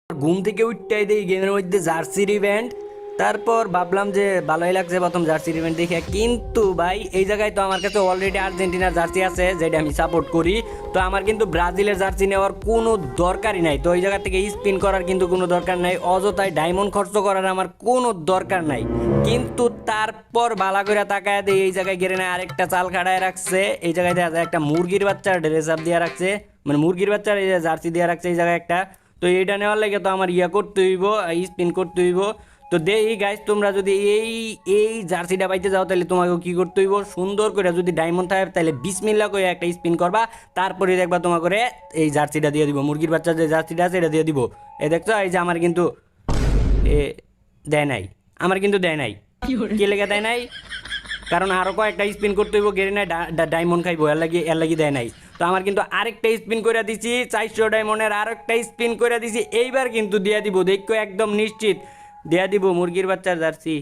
ঘুম থেকে উঠতেই দেই গেমের মধ্যে জার্সির ইভেন্ট। তারপর ভাবলাম যে ভালোই লাগছে প্রথম জার্সির ইভেন্ট দেখে, কিন্তু ভাই এই জায়গায় তো আমার কাছে অলরেডি আর্জেন্টিনার জার্সি আছে যেটা আমি সাপোর্ট করি। তো আমার কিন্তু ব্রাজিলের জার্সি নেওয়ার কোনো দরকারই নাই। তো এই জায়গা থেকে স্পিন করার কিন্তু কোনো দরকার নাই, অযথায় ডায়মন্ড খরচ করার আমার কোনো দরকার নাই। কিন্তু তারপর বালা করে তাকায় দেয় এই জায়গায় গেড়ে না আরেকটা চাল খাড়ায় রাখছে। এই জায়গায় দেখা যায় একটা মুরগির বাচ্চার ড্রেস আপ দিয়ে রাখছে, মানে মুরগির বাচ্চার এই জার্সি দিয়ে রাখছে এই জায়গায় একটা। তো এইটা নেওয়ার লাগে তো আমার ইয়া করতে হইব, স্পিন করতে হইব। তো দেই গাইস, তোমরা যদি এই এই জার্সিটা পাইতে যাও তাহলে তোমাকে কি করতে হইব, সুন্দর করে যদি ডায়মন্ড থাকে তাহলে বিসমিল্লাহ করে একটা স্পিন করবা, তারপরে দেখবা তোমাকে করে এই জার্সিটা দিয়ে দিব, মুরগির বাচ্চা যে জার্সিটা আছে এটা দিয়ে দিব। এই দেখছো, এই যে আমার কিন্তু এ দেয় নাই, আমার কিন্তু দেয় নাই। কি লেগে দেয় নাই? কারণ আরো কয়েকটা স্পিন করতে হইব, গেড়ে নাই ডায়মন্ড খাইবো, এর লাগি দেয় নাই। তো আমার কিন্তু আরেকটা স্পিন করে দিছি 400 ডায়মন্ডের, আরেকটা স্পিন করে দিছি। এইবার কিন্তু দিয়া দিব, দেখো একদম নিশ্চিত দিয়া দিব মুরগির বাচ্চার জার্সি,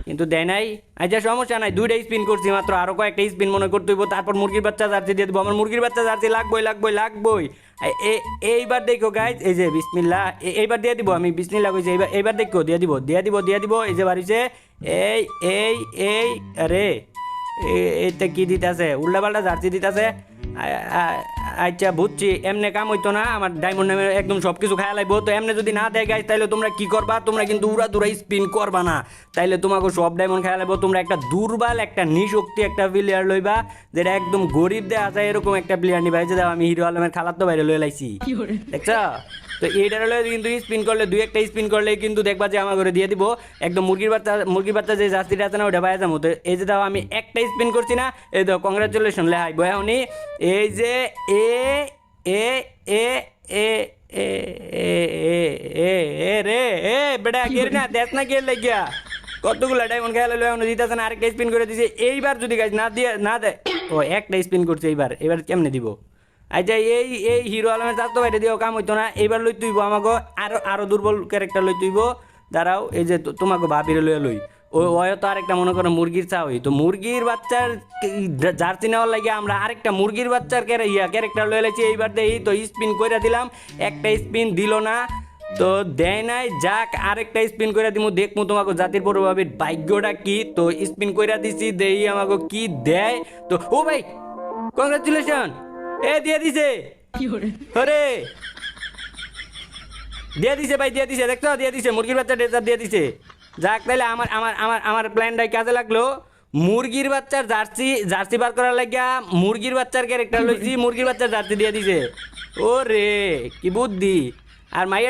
কিন্তু দেয় নাই। আচ্ছা সমস্যা নাই, দুইটা স্পিন করছি মাত্র, আরো কয়েকটা স্পিন মনে করতে হইব, তারপর মুরগির বাচ্চা জার্সি দিয়ে দিব। আমার মুরগির বাচ্চা জার্সি লাগবই লাগবই লাগবই। এইবার দেখো গাইজ, এই যে বিসমিল্লাহ, এইবার দিয়ে দিব, আমি বিসমিল্লাহ কইছি। এইবার দেখো দিয়ে দিব দিয়ে দিব দিয়ে দিব। এই যে বাড়িছে, এই এই এই আরে এইটা কি দিতেছে, উল্টাপাল্টা জার্সি দিতেছে। আচ্ছা বুঝছি, এমনি কাম হইতো না, আমার ডায়মন্ড নামে একদম সব কিছু খায়া লাগবো। তো এমনি যদি না দেয় গাইজ তাহলে তোমরা কি করবা, তোমরা কিন্তু উড়া দুরা স্পিন করবা না, তাইলে তোমাকে সব ডায়মন্ড খায়া লাগবো। তোমরা একটা দুর্বল একটা নিশক্তি একটা প্লেয়ার লইবা, যেটা একদম গরিব দেয়া যায় এরকম একটা প্লেয়ার নিবা। এই যে আমি হিরো আলমের খালার তো বাইরে লয়ে লাইছি, দেখছো? তো এইটার লয়ে কিন্তু স্পিন করলে, দুই একটা স্পিন করলে কিন্তু দেখবা যে আমার ঘরে দিয়ে দিব একদম মুরগির বাচ্চা যে জার্সিটা আছে না ওটা পাই যাবো। তো এই যে দাও, আমি একটা স্পিন করছি না, এই দাও কংগ্রাচুলেশন লেহাই বয়ানি। এই যে এ এ এ এ এ এ এ এ এ রে এ বেটা গের না দেখ না গের লাগিয়া কতগুলো ডায়মন্ড খেয়ালে লয়ে দিতেছে না, আরেকটা স্পিন করে দিছে। এইবার যদি গাছ না দিয়ে না দেয়, ও একটা স্পিন করছে, এইবার কেমনে দিব? আচ্ছা এই এই হিরো আলমের চাষ তো বাইরে দিয়েও কাম হইতো না, এইবার লই তুইব আমাকে আরো আরো দুর্বল ক্যারেক্টার লই তুইব। দাঁড়াও, এই যে তোমাকে ভাবিরে লইয়া লই, ওই তো আরেকটা মনে করো মুরগির চা হই, তো মুরগির বাচ্চার জার্সি নেওয়ার লাগে আমরা আরেকটা মুরগির বাচ্চার ক্যারেক্টার লয়ে লাইছি। এইবার দেই তো স্পিন করে দিলাম, একটা স্পিন দিল না, তো দেয় নাই। যাক, আরেকটা স্পিন করে দিমু, দেখমু তোমাকে জাতির পূর্বভাবীর ভাগ্যটা কি। তো স্পিন করে দিছি, দেই আমাকে কি দেয়। তো ও ভাই কংগ্রাচুলেশন, এ দিয়ে দিছে, আরে দিয়ে দিছে ভাই, দিয়ে দিছে, দেখছো দিয়ে দিছে, মুরগির বাচ্চা ড্রেসার দিয়ে দিছে। যাক, তাহলে আমার আমার আমার আমার প্ল্যানটাই কাজে লাগলো। মুরগির বাচ্চার জার্সি বার করার লাগিয়া মুরগির বাচ্চার ক্যারেক্টার লইছি, মুরগির বাচ্চার জার্সি দিয়ে দিছে। ও রে কি বুদ্ধি! আর মাইয়া